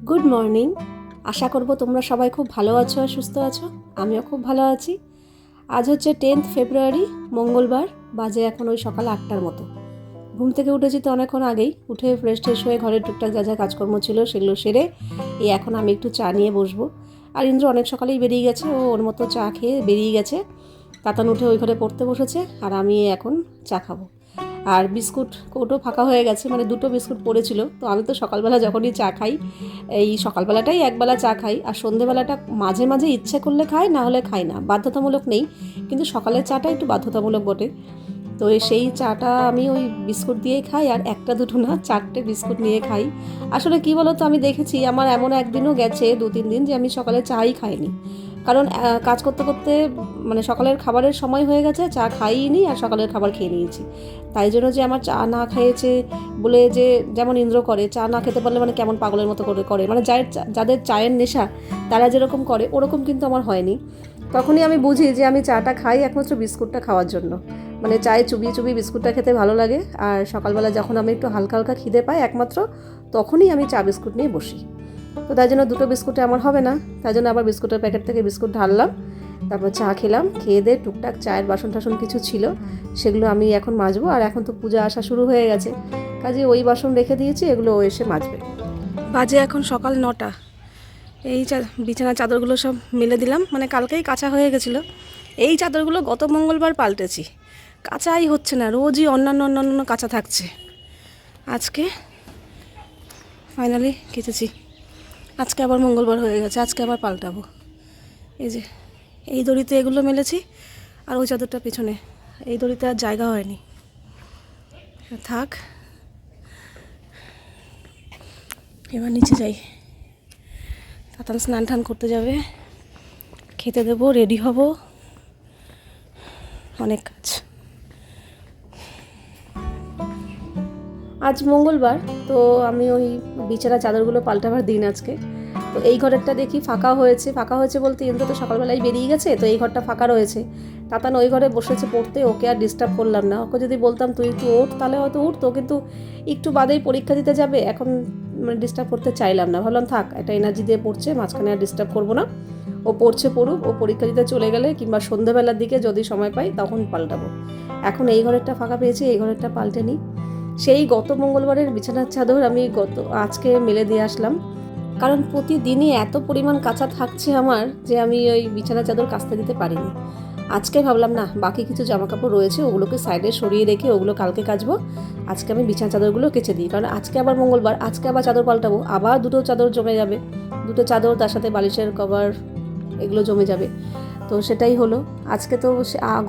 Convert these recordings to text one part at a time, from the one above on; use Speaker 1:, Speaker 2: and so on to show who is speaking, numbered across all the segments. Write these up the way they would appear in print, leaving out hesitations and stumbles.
Speaker 1: Good morning. আশা করব তোমরা সবাই খুব ভালো আছো আর সুস্থ আছো। আমিও খুব ভালো আছি। আজ হচ্ছে 10th ফেব্রুয়ারি, মঙ্গলবার। বাজে এখন ওই সকাল 8টার মতো। ঘুম থেকে উঠেছি তো অনেকক্ষণ আগেই। উঠে ফ্রেশ ট্রেশ হয়ে ঘরের টুকটাক যা যা কাজকর্ম ছিল সেগুলো সেরে এখন আমি একটু চা নিয়ে বসবো। আর ইন্দ্র অনেক সকালেই বেরিয়ে গেছে, ও ওর মতো চা খেয়ে বেরিয়ে গেছে। তাতান উঠে ওই ঘরে পড়তে বসেছে আর আমি এখন চা খাবো। আর বিস্কুট কৌটো ফাঁকা হয়ে গেছে, মানে দুটো বিস্কুট পড়েছিল। তো আমি তো সকালবেলা যখনই চা খাই, এই সকালবেলাটাই একবেলা চা খাই, আর সন্ধেবেলাটা মাঝে মাঝে ইচ্ছে করলে খাই, না হলে খাই না, বাধ্যতামূলক নেই। কিন্তু সকালের চাটা একটু বাধ্যতামূলক বটে। তো সেই চাটা আমি ওই বিস্কুট দিয়েই খাই, আর একটা দুটো না, 4টে বিস্কুট নিয়ে খাই। আসলে কি বলো তো, আমি দেখেছি আমার এমন একদিনও গেছে 2-3 দিন যে আমি সকালে চাই খাইনি। কারণ কাজ করতে করতে মানে সকালের খাবারের সময় হয়ে গেছে, চা খাইনি আর সকালের খাবার খেয়ে নিয়েছি। তাই জন্য যে আমার চা না খেয়েছে বলে, যে যেমন ইন্দ্র করে, চা না খেতে পারলে মানে কেমন পাগলের মতো করে, মানে যাদের চায়ের নেশা তারা যেরকম করে ওরকম কিন্তু আমার হয়নি। তখনই আমি বুঝি যে আমি চাটা খাই একমাত্র বিস্কুটটা খাওয়ার জন্য। মানে চায়ে চুবিয়ে চুবিয়ে বিস্কুটটা খেতে ভালো লাগে। আর সকালবেলা যখন আমি একটু হালকা হালকা খিদে পাই একমাত্র তখনই আমি চা বিস্কুট নিয়ে বসি। তো তাই জন্য দুটো বিস্কুটে আমার হবে না, তাই জন্য আবার বিস্কুটের প্যাকেট থেকে বিস্কুট ঢাললাম। তারপর চা খেলাম, খেয়ে দিয়ে টুকটাক চায়ের বাসন টাসন কিছু ছিল সেগুলো আমি এখন মাজবো। আর এখন তো পূজা আসা শুরু হয়ে গেছে, কাজে ওই বাসন রেখে দিয়েছি, এগুলো ও এসে মাজবে। বাজে এখন সকাল 9টা। এই বিছানার চাদরগুলো সব মেলে দিলাম, মানে কালকেই কাঁচা হয়ে গেছিলো। এই চাদরগুলো গত মঙ্গলবার পাল্টেছি, কাঁচাই হচ্ছে না, রোজই অন্যান্য অন্যান্য কাঁচা থাকছে। আজকে ফাইনালি কেচেছি। আজকে আবার মঙ্গলবার হয়ে গেছে, আজকে আবার পাল্টাবো। এই যে এই দড়িতে এগুলো মেলেছি, আর ওই চাদরটা পিছনে, এই দড়িতে আর জায়গা হয়নি, থাক। এবার নিচে যাই, তাতান স্নান টান করতে যাবে, খেতে দেবো, রেডি হব, অনেক কাজ। আজ মঙ্গলবার, তো আমি ওই বিছানা চাদরগুলো পাল্টাবার দিন আজকে। তো এই ঘরেরটা দেখি ফাঁকা হয়েছে, ফাঁকা হয়েছে বলতে ইন্দ্র তো সকালবেলায় বেরিয়ে গেছে, তো এই ঘরটা ফাঁকা রয়েছে। তাতান ওই ঘরে বসেছে পড়তে, ওকে আর ডিস্টার্ব করলাম না। ওকে যদি বলতাম তুই একটু ওঠ তাহলে হয়তো উঠতো, কিন্তু একটু বাদেই পরীক্ষা দিতে যাবে, এখন মানে ডিস্টার্ব করতে চাইলাম না। ভাবলাম থাক, একটা এনার্জি দিয়ে পড়ছে, মাঝখানে আর ডিস্টার্ব করবো না। ও পড়ছে পড়ুক, ও পরীক্ষা দিতে চলে গেলে কিংবা সন্ধ্যাবেলার দিকে যদি সময় পাই তখন পাল্টাবো। এখন এই ঘরেরটা ফাঁকা পেয়েছি, এই ঘরেরটা পাল্টে নিই। সেই গত মঙ্গলবারের বিছানার চাদর আমি আজকে মেলে দিয়ে আসলাম, কারণ প্রতিদিনই এত পরিমাণ কাঁচা থাকছে আমার যে আমি ওই বিছানার চাদর কাচতে দিতে পারিনি। আজকে ভাবলাম না, বাকি কিছু জামা কাপড় রয়েছে ওগুলোকে সাইডে সরিয়ে রেখে ওগুলো কালকে কাচবো। আজকে আমি বিছানা চাদরগুলো কেচে দিই, কারণ আজকে আবার মঙ্গলবার, আজকে আবার চাদর পাল্টাবো, আবার দুটো চাদর জমে যাবে। দুটো চাদর তার সাথে বালিশের কভার এগুলো জমে যাবে। তো সেটাই হলো। আজকে তো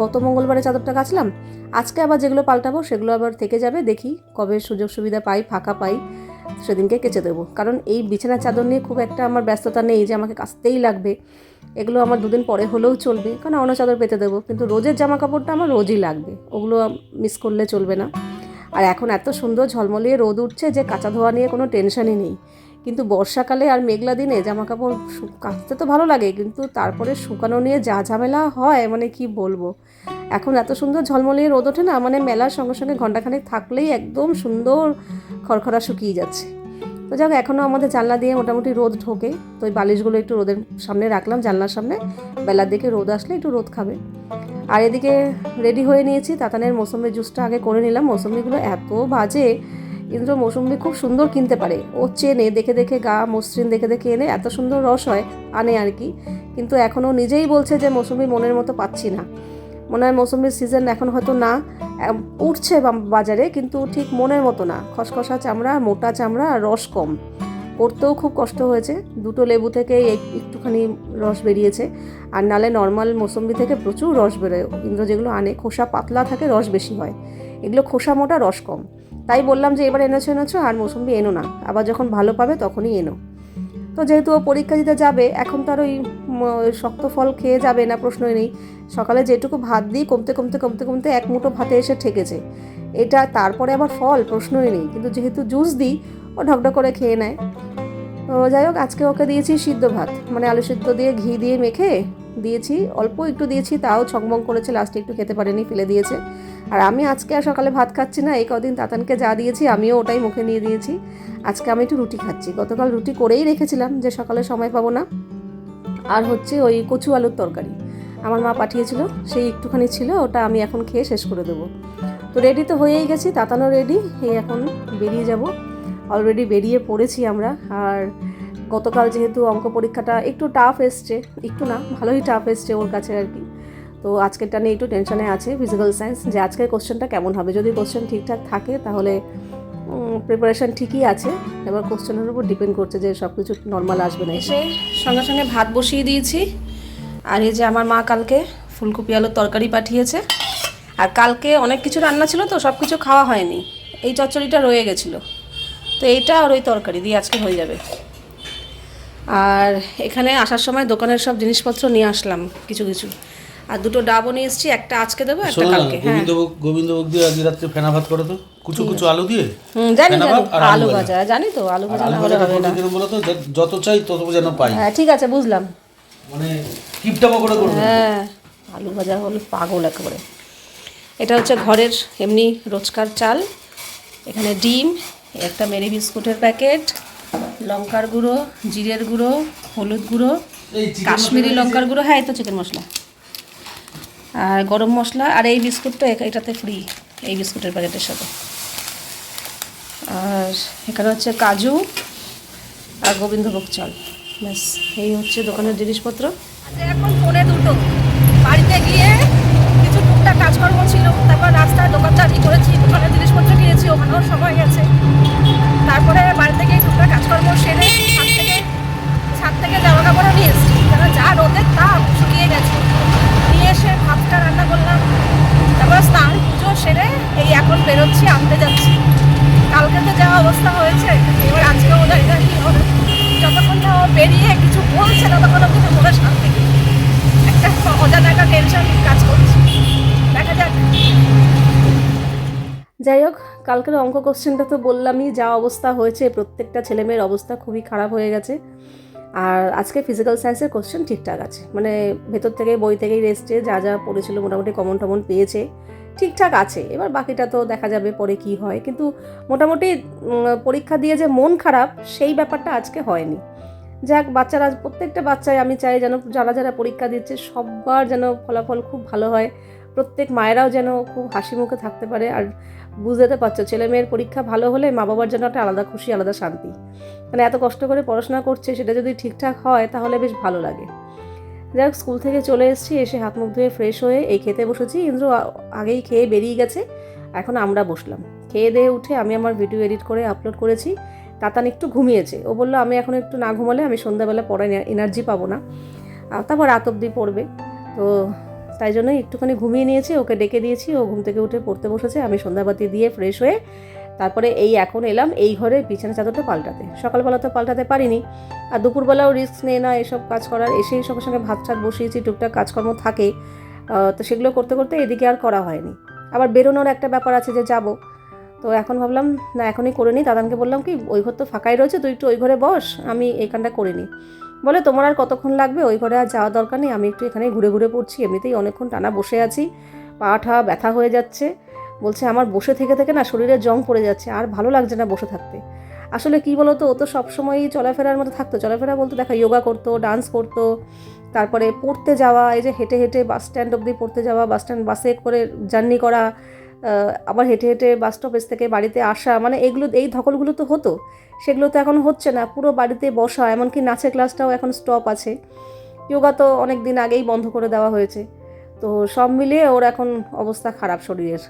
Speaker 1: গত মঙ্গলবারে চাদরটা কাচলাম, আজকে আবার যেগুলো পাল্টাবো সেগুলো আবার থেকে যাবে। দেখি কবে সুযোগ সুবিধা পাই, ফাঁকা পাই, সেদিনকে কেচে দেবো। কারণ এই বিছানার চাদর নিয়ে খুব একটা আমার ব্যস্ততা নেই যে আমাকে কাচতেই লাগবে। এগুলো আমার 2 দিন পরে হলেও চলবে, কারণ অন্য চাদর পেতে দেবো। কিন্তু রোজের জামা কাপড়টা আমার রোজই লাগবে, ওগুলো মিস করলে চলবে না। আর এখন এত সুন্দর ঝলমলিয়ে রোদ উঠছে যে কাচা ধোয়া নিয়ে কোনো টেনশনই নেই। কিন্তু বর্ষাকালে আর মেঘলা দিনে জামা কাপড় কাচতে তো ভালো লাগে, কিন্তু তারপরে শুকানো নিয়ে যা ঝামেলা হয়, মানে কি বলবো। এখন এত সুন্দর ঝলমলিয়ে রোদ ওঠে না, মানে মেলার সঙ্গে সঙ্গে ঘণ্টাখানেক থাকলেই একদম সুন্দর খড়খড়া শুকিয়ে যাচ্ছে। তো যাক, এখনও আমাদের জানলা দিয়ে মোটামুটি রোদ ঢোকে। তো ওই বালিশগুলো একটু রোদের সামনে রাখলাম, জানলার সামনে, বেলার দিকে রোদ আসলে একটু রোদ খাবে। আর এদিকে রেডি হয়ে নিয়েছি, তাতানের মৌসুমি জুসটা আগে করে নিলাম। মৌসুমিগুলো এত বাজে, ইন্দ্র মৌসুমি খুব সুন্দর কিনতে পারে, ও চেনে, দেখে দেখে গা মসৃণ দেখে দেখে এনে এত সুন্দর রস হয়, আনে আর কি। কিন্তু এখনও নিজেই বলছে যে মৌসুমি মনের মতো পাচ্ছি না। মনে হয় মৌসুমির সিজন এখন হয়তো না, উঠছে বাজারে, কিন্তু ঠিক মনের মতো না। খসখসা চামড়া, মোটা চামড়া, রস কম, করতেও খুব কষ্ট হয়েছে। দুটো লেবু থেকে একটুখানি রস বেরিয়েছে, আর নালে নর্মাল মৌসুম্বি থেকে প্রচুর রস বেরোয়। ইন্দ্র যেগুলো আনে খোসা পাতলা থাকে, রস বেশি হয়, এগুলো খোসা মোটা, রস কম। তাই বললাম যে এবার এনেছো আর মৌসুম্বি এনো না, আবার যখন ভালো পাবে তখনই এনো। তো যেহেতু ও পরীক্ষা দিতে যাবে, এখন তার ওই শক্ত ফল খেয়ে যাবে না প্রশ্নই নেই। সকালে যেটুকু ভাত দিই কমতে কমতে কমতে কমতে এক মুঠো ভাতে এসে ঠেকেছে, এটা তারপরে আবার ফল প্রশ্নই নেই। কিন্তু যেহেতু জুস দিই, ও ঢকঢক করে খেয়ে নেয়। তো যাই হোক, আজকে ওকে দিয়েছি সিদ্ধ ভাত, মানে আলু সিদ্ধ দিয়ে ঘি দিয়ে মেখে দিয়েছি, অল্প একটু দিয়েছি, তাও ছকমক করেছে, লাস্টে একটু খেতে পারেনি, ফেলে দিয়েছে। আর আমি আজকে আর সকালে ভাত খাচ্ছি না, এই কদিন তাতানকে যা দিয়েছি আমিও ওটাই মুখে নিয়ে দিয়েছি। আজকে আমি একটু রুটি খাচ্ছি, গতকাল রুটি করেই রেখেছিলাম যে সকালে সময় পাবো না। আর হচ্ছে ওই কচু আলুর তরকারি আমার মা পাঠিয়েছিল, সেই একটুখানি ছিল, ওটা আমি এখন খেয়ে শেষ করে দেবো। তো রেডি তো হয়েই গেছি, তাতানও রেডি, এই এখন বেরিয়ে যাব। অলরেডি বেরিয়ে পড়েছি আমরা। আর গতকাল যেহেতু অঙ্ক পরীক্ষাটা একটু টাফ এসছে, একটু না ভালোই টাফ এসছে ওর কাছে আর কি, তো আজকেরটা নিয়ে একটু টেনশনে আছে ফিজিক্যাল সায়েন্স, যে আজকের কোশ্চেনটা কেমন হবে। যদি কোশ্চেন ঠিকঠাক থাকে তাহলে প্রিপারেশান ঠিকই আছে, এবার কোশ্চেনের উপর ডিপেন্ড করছে যে সব কিছু নর্মাল আসবে না। এসে সঙ্গে সঙ্গে ভাত বসিয়ে দিয়েছি। আর এই যে আমার মা কালকে ফুলকপি আলুর তরকারি পাঠিয়েছে। আর কালকে অনেক কিছু রান্না ছিল তো সব কিছু খাওয়া হয়নি, এই চচ্চড়িটা রয়ে গেছিলো, তো এইটা আর ওই তরকারি দিয়ে আজকে হয়ে যাবে। আর এখানে আসার সময় দোকানের সব জিনিসপত্র নিয়ে আসলাম কিছু কিছু, আর দুটো ডাবও নিয়ে এসেছি, একটা আজকে দেবো একটা কালকে। হ্যাঁ,
Speaker 2: গোবিন্দভোগ দিয়ে আজ রাত্রে ফেনা ভাত করে তো, কুচু কুচু আলু দিয়ে।
Speaker 1: জানি আলু ভাজা, জানি তো আলু ভাজা না হলে হবে না।
Speaker 2: বলো তো, যত চাই তত যেন পাই।
Speaker 1: হ্যাঁ ঠিক আছে, বুঝলাম,
Speaker 2: মানে কিপটামো করে করবে।
Speaker 1: হ্যাঁ, আলু ভাজা হলো পাগল একেবারে। এটা হচ্ছে ঘরের এমনি রোজকার চাল, এখানে ডিম, একটা মেরি বিস্কুটের প্যাকেট, লঙ্কার গুঁড়ো, জিরের গুঁড়ো, হলুদ গুঁড়ো, কাশ্মীরি লঙ্কার গুঁড়ো, হ্যাঁ এই তো চিকেন মশলা, আর গরম মশলা, আর এই বিস্কুটটা এটাতে ফ্রি, এই বিস্কুটের প্যাকেটের সাথে। আর এখানে হচ্ছে কাজু আর গোবিন্দভোগ চাল, ব্যাস এই হচ্ছে দোকানের জিনিসপত্র। এখন 1:45, বাড়িতে গিয়ে কিছু টুকটাক কাজকর্ম ছিল, তারপর রাস্তায় দোকানদারি করেছি, দোকানের জিনিসপত্র কিনেছি, ওখানেও সময় গেছে। তারপরে বাড়িতে গিয়ে টুকটাক কাজকর্ম সেরে ছাদ থেকে জামা কাপড়ও নিয়ে এসেছি, কারণ যা রোদের তাপ শুকিয়ে গেছে। নিয়ে এসে ভাতটা রান্না করলাম, তারপর স্নান পুজো সেরে এই এখন বেরোচ্ছি, আনতে যাচ্ছি। কালকে তো যা অবস্থা হয়েছে, এবার আজকেও জানি না কী হবে। যতক্ষণ না ও বেরিয়ে কিছু বলছে ততক্ষণ কিন্তু মনে শান্তি, একটা অজানা একটা টেনশন কাজ করছে, দেখা যাক। যাই হোক, কালকের অঙ্ক কোশ্চেনটা তো বললামই, যা অবস্থা হয়েছে, প্রত্যেকটা ছেলেমেয়ের অবস্থা খুবই খারাপ হয়ে গেছে। আর আজকে ফিজিক্যাল সায়েন্সের কোশ্চেন ঠিকঠাক আছে, মানে ভেতর থেকে বই থেকেই রেস্টে যা যা পড়েছিল মোটামুটি কমন টমন পেয়েছে, ঠিকঠাক আছে। এবার বাকিটা তো দেখা যাবে পরে কি হয়, কিন্তু মোটামুটি পরীক্ষা দিয়ে যে মন খারাপ সেই ব্যাপারটা আজকে হয়নি। যাক, বাচ্চারা, প্রত্যেকটা বাচ্চাই আমি চাই যেন যারা যারা পরীক্ষা দিচ্ছে সবার যেন ফলাফল খুব ভালো হয়, প্রত্যেক মায়েরাও যেন খুব হাসি মুখে থাকতে পারে। আর বুঝতে পারছো, ছেলে মেয়ের পরীক্ষা ভালো হলে মা বাবার জন্য একটা আলাদা খুশি, আলাদা শান্তি, মানে এত কষ্ট করে পড়াশোনা করছে, সেটা যদি ঠিকঠাক হয় তাহলে বেশ ভালো লাগে। যাই হোক, স্কুল থেকে চলে এসেছি, এসে হাত মুখ ধুয়ে ফ্রেশ হয়ে এই খেতে বসেছি। ইন্দ্র আগেই খেয়ে বেরিয়ে গেছে, এখন আমরা বসলাম। খেয়ে দিয়ে উঠে আমি আমার ভিডিও এডিট করে আপলোড করেছি। তাতান একটু ঘুমিয়েছে, ও বললো আমি এখন একটু না ঘুমালে আমি সন্ধ্যাবেলা পড়ায় এনার্জি পাবো না, তারপর রাত অবধি পড়বে, তো তাই জন্যই একটুখানি ঘুমিয়ে নিয়েছি। ওকে ডেকে দিয়েছি, ও ঘুম থেকে উঠে পড়তে বসেছে। আমি সন্ধ্যাবাতি দিয়ে ফ্রেশ হয়ে তারপরে এই এখন এলাম এই ঘরে বিছানা চাদরটা পাল্টাতে। সকালবেলা তো পাল্টাতে পারিনি, আর দুপুরবেলাও রিস্ক নেই না এসব কাজ করার। এসেই সঙ্গে সঙ্গে ভাত টাত বসিয়েছি, টুকটাক কাজকর্ম থাকে, তো সেগুলো করতে করতে এদিকে আর করা হয়নি। আবার বেরোনোর একটা ব্যাপার আছে যে যাব, তো এখন ভাবলাম না এখনই করে নিই। দাদানকে বললাম কি, ওই ঘর তো ফাঁকাই রয়েছে, তুই একটু ওই ঘরে বস, আমি এইখানটা করে নিই। বলে তোমার আর কতক্ষণ লাগবে, ওই ঘরে আর যাওয়া দরকার নেই, আমি একটু এখানে ঘুরে ঘুরে পড়ছি, এমনিতেই অনেকক্ষণ টানা বসে আছি, পা ঠা ব্যথা হয়ে যাচ্ছে। বলছে আমার বসে থেকে থেকে না শরীরে জং পড়ে যাচ্ছে, আর ভালো লাগছে না বসে থাকতে। আসলে কি বলতো, ও তো সবসময়ই চলাফেরার মধ্যে থাকতো, চলাফেরা বলতে দেখা যোগা করতো, ডান্স করতো, তারপরে পড়তে যাওয়া, এই যে হেঁটে হেঁটে বাস স্ট্যান্ড অবধি পড়তে যাওয়া, বাস স্ট্যান্ড বাসে করে জার্নি করা, আবার হেঁটে হেঁটে বাস স্টপেজ থেকে বাড়িতে আসা, মানে এগুলো এই ধকলগুলো তো হতো, সেগুলো তো এখন হচ্ছে না। পুরো বাড়িতে বসা, এমনকি নাচের ক্লাসটাও এখন স্টপ আছে, যোগা তো অনেক দিন আগেই বন্ধ করে দেওয়া হয়েছে। তো সব মিলিয়ে ওর এখন অবস্থা খারাপ, শরীরের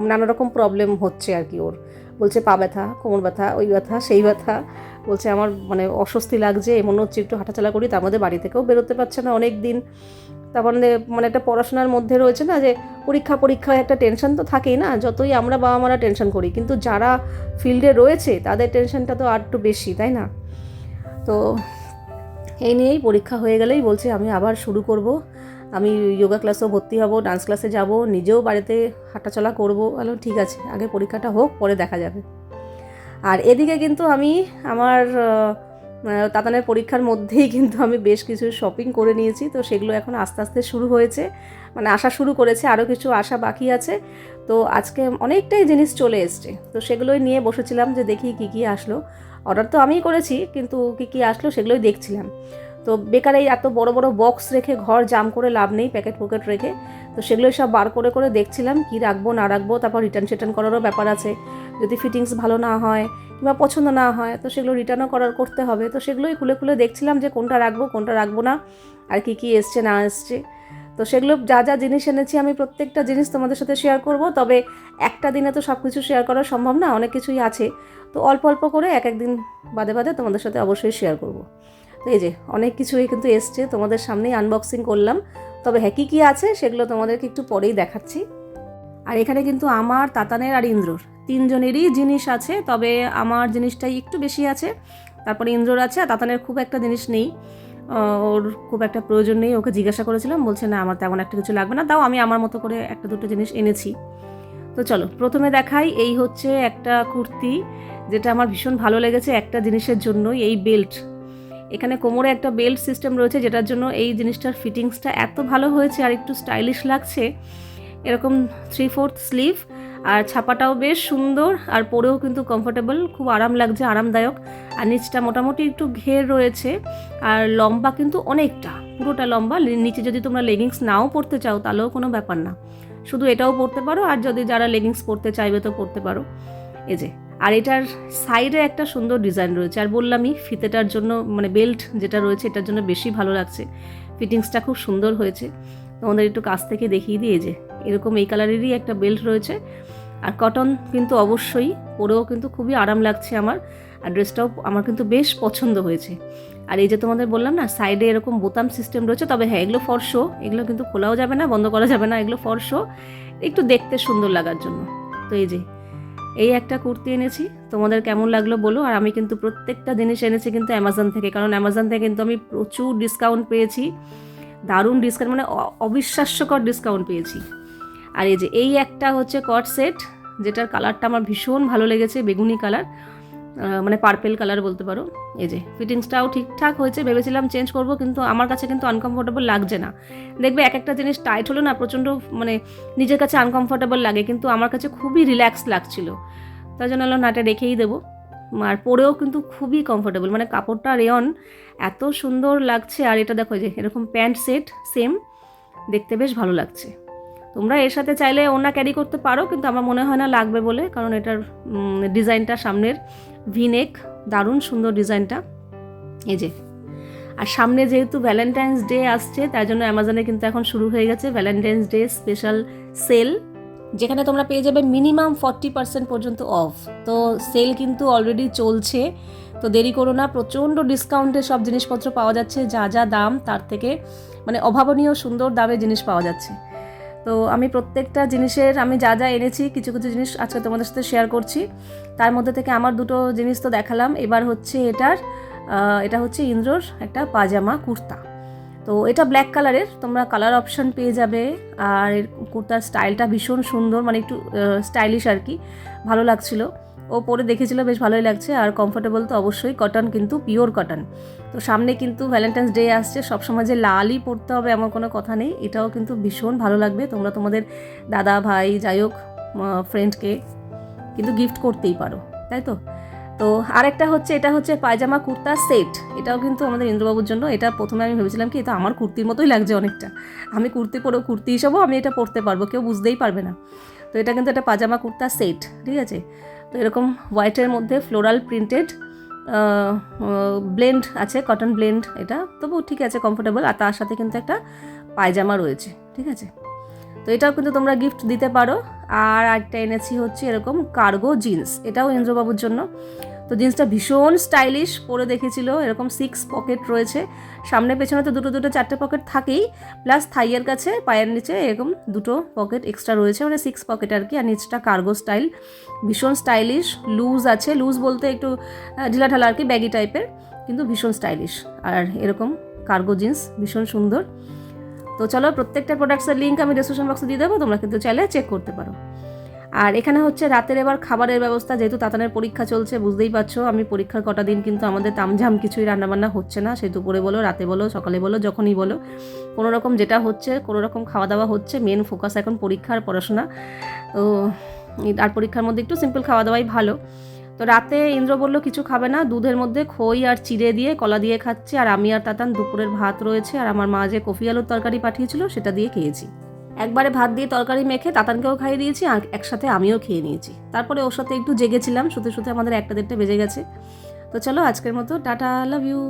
Speaker 1: নানা রকম প্রবলেম হচ্ছে আর কি। ওর বলছে পা ব্যথা, কোমর ব্যথা, ওই ব্যথা সেই ব্যথা, বলছে আমার মানে অস্বস্তি লাগছে, মনে হচ্ছে একটু হাঁটাচলা করি, তার মধ্যে বাড়ি থেকেও বেরোতে পারছে না অনেক দিন। তারপর মানে একটা পড়াশোনার মধ্যে রয়েছে না, যে পরীক্ষায় একটা টেনশন তো থাকেই না, যতই আমরা বাবা মারা টেনশন করি, কিন্তু যারা ফিল্ডে রয়েছে তাদের টেনশনটা তো আর একটু বেশি, তাই না? তো এই নিয়েই পরীক্ষা হয়ে গেলেই বলছে আমি আবার শুরু করব, আমি যোগা ক্লাসেও ভর্তি হব, ডান্স ক্লাসে যাব, নিজেও বাড়িতে হাঁটাচলা করব। বললাম ঠিক আছে, আগে পরীক্ষাটা হোক, পরে দেখা যাবে। আর এদিকে কিন্তু আমি আমার তাতানের পরীক্ষার মধ্যেই কিন্তু আমি বেশ কিছু শপিং করে নিয়েছি। তো সেগুলো এখন আস্তে আস্তে শুরু হয়েছে, মানে আসা শুরু করেছে, আরও কিছু আসা বাকি আছে। তো আজকে অনেকটাই জিনিস চলে এসছে, তো সেগুলোই নিয়ে বসেছিলাম যে দেখি কী কী আসলো। অর্ডার তো আমিই করেছি, কিন্তু কী কী আসলো সেগুলোই দেখছিলাম। তো বেকার এই এত বড় বড় বক্স রেখে ঘর জাম করে লাভ নেই, প্যাকেট পকেট রেখে। তো সেগুলোই সব বার করে করে দেখছিলাম কী রাখবো না রাখবো। তারপর রিটার্ন করারও ব্যাপার আছে, যদি ফিটিংস ভালো না হয় কিংবা পছন্দ না হয় তো সেগুলো রিটার্নও করতে হবে। তো সেগুলোই খুলে খুলে দেখছিলাম যে কোনটা রাখবো না, আর কী কী এসছে না এসছে। তো সেগুলো যা যা জিনিস এনেছি আমি প্রত্যেকটা জিনিস তোমাদের সাথে শেয়ার করব। তবে একটা দিনে তো সব কিছু শেয়ার করা সম্ভব না, অনেক কিছুই আছে। তো অল্প অল্প করে এক একদিন বাদে বাদে তোমাদের সাথে অবশ্যই শেয়ার করব। তো এই যে অনেক কিছুই কিন্তু এসছে, তোমাদের সামনেই আনবক্সিং করলাম। তবে হ্যাঁ, কী কী আছে সেগুলো তোমাদেরকে একটু পরেই দেখাচ্ছি। আর এখানে কিন্তু আমার, তাতানের আর ইন্দ্রর তিনজনেরই জিনিস আছে, তবে আমার জিনিসটাই একটু বেশি আছে, তারপরে ইন্দ্রর আছে। আর তাতানের খুব একটা জিনিস নেই, ওর খুব একটা প্রয়োজন নেই। ওকে জিজ্ঞাসা করেছিলাম, বলছে না আমার তেমন একটা কিছু লাগবে না, তাও আমি আমার মতো করে একটা দুটো জিনিস এনেছি। তো চলো প্রথমে দেখাই। এই হচ্ছে একটা কুর্তি, যেটা আমার ভীষণ ভালো লেগেছে একটা জিনিসের জন্যই, এই বেল্ট। এখানে কোমরে একটা বেল্ট সিস্টেম রয়েছে, যেটার জন্য এই জিনিসটার ফিটিংসটা এত ভালো হয়েছে আর একটু স্টাইলিশ লাগছে। এরকম 3/4 স্লিভ, আর ছাপাটাও বেশ সুন্দর, আর পরেও কিন্তু কমফোর্টেবল, খুব আরাম লাগছে, আরামদায়ক। আর নিচটা মোটামুটি একটু ঘের রয়েছে, আর লম্বা কিন্তু অনেকটা, পুরোটা লম্বা। নিচে যদি তোমরা লেগিংস নাও পরতে চাও তাহলেও কোনো ব্যাপার না, শুধু এটাও পরতে পারো, আর যদি যারা লেগিংস পরতে চাইবে তো পরতে পারো। এই যে, আর এটার সাইডে একটা সুন্দর ডিজাইন রয়েছে, আর বললামই ফিতেটার জন্য, মানে বেল্ট যেটা রয়েছে এটার জন্য বেশি ভালো লাগছে, ফিটিংসটা খুব সুন্দর হয়েছে। তোমাদের একটু কাছ থেকে দেখিয়ে দিয়ে, যে এরকম এই কালারেরই একটা বেল্ট রয়েছে, আর কটন কিন্তু অবশ্যই, পরেও কিন্তু খুবই আরাম লাগছে আমার, আর ড্রেসটাও আমার কিন্তু বেশ পছন্দ হয়েছে। আর এই যে তোমাদের বললাম না, সাইডে এরকম বোতাম সিস্টেম রয়েছে, তবে হ্যাঁ এগুলো ফর শো, এগুলো কিন্তু খোলাও যাবে না, বন্ধ করা যাবে না, এগুলো ফর শো, একটু দেখতে সুন্দর লাগার জন্য। তো এই যে এই একটা কুর্তি এনেছি, তোমাদের কেমন লাগলো বলো। আর আমি কিন্তু প্রত্যেকটা জিনিস এনেছি কিন্তু অ্যামাজন থেকে, কারণ অ্যামাজন থেকে কিন্তু আমি প্রচুর ডিসকাউন্ট পেয়েছি, দারুণ ডিসকাউন্ট, মানে অবিশ্বাস্যকর ডিসকাউন্ট পেয়েছি। আর এই যে এই একটা হচ্ছে কট সেট, যেটার কালারটা আমার ভীষণ ভালো লেগেছে, বেগুনি কালার, মানে পার্পেল কালার বলতে পারো। এই যে ফিটিংসটাও ঠিকঠাক হয়েছে, ভেবেছিলাম চেঞ্জ করব, কিন্তু আমার কাছে কিন্তু আনকমফোর্টেবল লাগছে না। দেখবে এক একটা জিনিস টাইট হলো না প্রচণ্ড, মানে নিজের কাছে আনকমফোর্টেবল লাগে, কিন্তু আমার কাছে খুবই রিল্যাক্স লাগছিল, তাই জন্য না এটা রেখেই দেবো। আর পরেও কিন্তু খুবই কমফোর্টেবল, মানে কাপড়টা রেয়ন, এত সুন্দর লাগছে। আর এটা দেখো যে এরকম প্যান্ট সেট সেম, দেখতে বেশ ভালো লাগছে। তোমরা এর সাথে চাইলে ওড়না ক্যারি করতে পারো, কিন্তু আমার মনে হয় না লাগবে বলে, কারণ এটার ডিজাইনটা সামনের ভিনেক, দারুণ সুন্দর ডিজাইনটা। এই যে, আর সামনে যেহেতু ভ্যালেন্টাইন্স ডে আসছে, তাই জন্য অ্যামাজনে কিন্তু এখন শুরু হয়ে গেছে ভ্যালেন্টাইন্স ডে স্পেশাল সেল, যেখানে তোমরা পেয়ে যাবে মিনিমাম 40% পর্যন্ত অফ। তো সেল কিন্তু অলরেডি চলছে, তো দেরি করো না, প্রচণ্ড ডিসকাউন্টে সব জিনিসপত্র পাওয়া যাচ্ছে, যা যা দাম তার থেকে মানে অভাবনীয় সুন্দর দামে জিনিস পাওয়া যাচ্ছে। তো আমি প্রত্যেকটা জিনিসের, আমি যা যা এনেছি কিছু কিছু জিনিস আজকে তোমাদের সাথে শেয়ার করছি। তার মধ্যে থেকে আমার দুটো জিনিস তো দেখালাম, এবার হচ্ছে এটা হচ্ছে ইন্দ্রর একটা পাজামা কুর্তা। তো এটা ব্ল্যাক কালারের, তোমরা কালার অপশান পেয়ে যাবে। আর এর কুর্তার স্টাইলটা ভীষণ সুন্দর, মানে একটু স্টাইলিশ আর কি, ভালো লাগছিলো। ও পরে দেখেছিল, বেশ ভালোই লাগছে। আর কমফোর্টেবল তো অবশ্যই, কটন কিন্তু পিওর কটন। তো সামনে কিন্তু ভ্যালেন্টাইন্স ডে আসছে, সবসময় যে লালই পরতে হবে এমন কোনো কথা নেই, এটাও কিন্তু ভীষণ ভালো লাগবে। তোমরা তোমাদের দাদা ভাই যাই হোক ফ্রেন্ডকে কিন্তু গিফট করতেই পারো, তাই তো। তো আরেকটা হচ্ছে, এটা হচ্ছে পায়জামা কুর্তা সেট, এটাও কিন্তু আমাদের ইন্দ্রবাবুর জন্য। এটা প্রথমে আমি ভেবেছিলাম কি এটা আমার কুর্তির মতোই লাগছে অনেকটা, আমি কুর্তি হিসাবেও আমি এটা পরতে পারবো, কেউ বুঝতেই পারবে না। তো এটা কিন্তু একটা পাজামা কুর্তা সেট, ঠিক আছে। তো এরকম হোয়াইটের মধ্যে ফ্লোরাল প্রিন্টেড ব্লেন্ড আছে, কটন ব্লেন্ড, এটা তবু ঠিক আছে, কমফোর্টেবল। আর তার সাথে কিন্তু একটা পায়জামা রয়েছে, ঠিক আছে। তো এটাও কিন্তু তোমরা গিফট দিতে পারো। আর একটা এনেছি হচ্ছে এরকম কার্গো জিন্স, এটাও ইন্দ্রবাবুর জন্য। তো জিন্সটা ভীষণ স্টাইলিশ, পরে দেখেছিল, এরকম 6 পকেট রয়েছে, সামনে পেছনে তো দুটো 4টে পকেট থাকেই, প্লাস থাইয়ের কাছে পায়ের নিচে এরকম 2 পকেট এক্সট্রা রয়েছে, মানে 6 পকেট আর কি। আর নিচটা কার্গো স্টাইল, ভীষণ স্টাইলিশ, লুজ আছে, লুজ বলতে একটু ঢিলাঢালা আর কি, ব্যাগি টাইপের, কিন্তু ভীষণ স্টাইলিশ। আর এরকম কার্গো জিন্স ভীষণ সুন্দর। তো চলো প্রত্যেকটা প্রোডাক্টসের লিঙ্ক আমি ডেসক্রিপশন বক্সে দিয়ে দেবো, তোমরা কিন্তু চাইলে চেক করতে পারো। আর এখানে হচ্ছে রাতের এবার খাবারের ব্যবস্থা, যেহেতু তাতানের পরীক্ষা চলছে বুঝতেই পারছো, আমি পরীক্ষার কটা দিন কিন্তু আমাদের তামঝাম কিছুই রান্নাবান্না হচ্ছে না, সে দুপুরে বলো, রাতে বলো, সকালে বলো, যখনই বলো কোনো রকম যেটা হচ্ছে কোনো রকম খাওয়া দাওয়া হচ্ছে। মেন ফোকাস এখন পরীক্ষার পড়াশোনা, তো আর পরীক্ষার মধ্যে একটু সিম্পল খাওয়া দাওয়াই ভালো। তো রাতে ইন্দ্র বলল কিছু খাবে না, দুধের মধ্যে খই আর চিড়ে দিয়ে কলা দিয়ে খাচ্ছে, আর আমি আর তাতান দুপুরের ভাত রয়েছে আর আমার মা যে কফি আলুর তরকারি পাঠিয়েছিল সেটা দিয়ে খেয়েছি। একবারে ভাত দিয়ে তরকারি মেখে তাতানকেও খাইয়ে দিয়েছি, আর একসাথে আমিও খেয়ে নিয়েছি। তারপরে ওর সাথে একটু জেগেছিলাম, শুতে শুতে আমাদের 1-1:30 বেজে গেছে। তো চলো আজকের মতো টাটা, লাভ ইউ।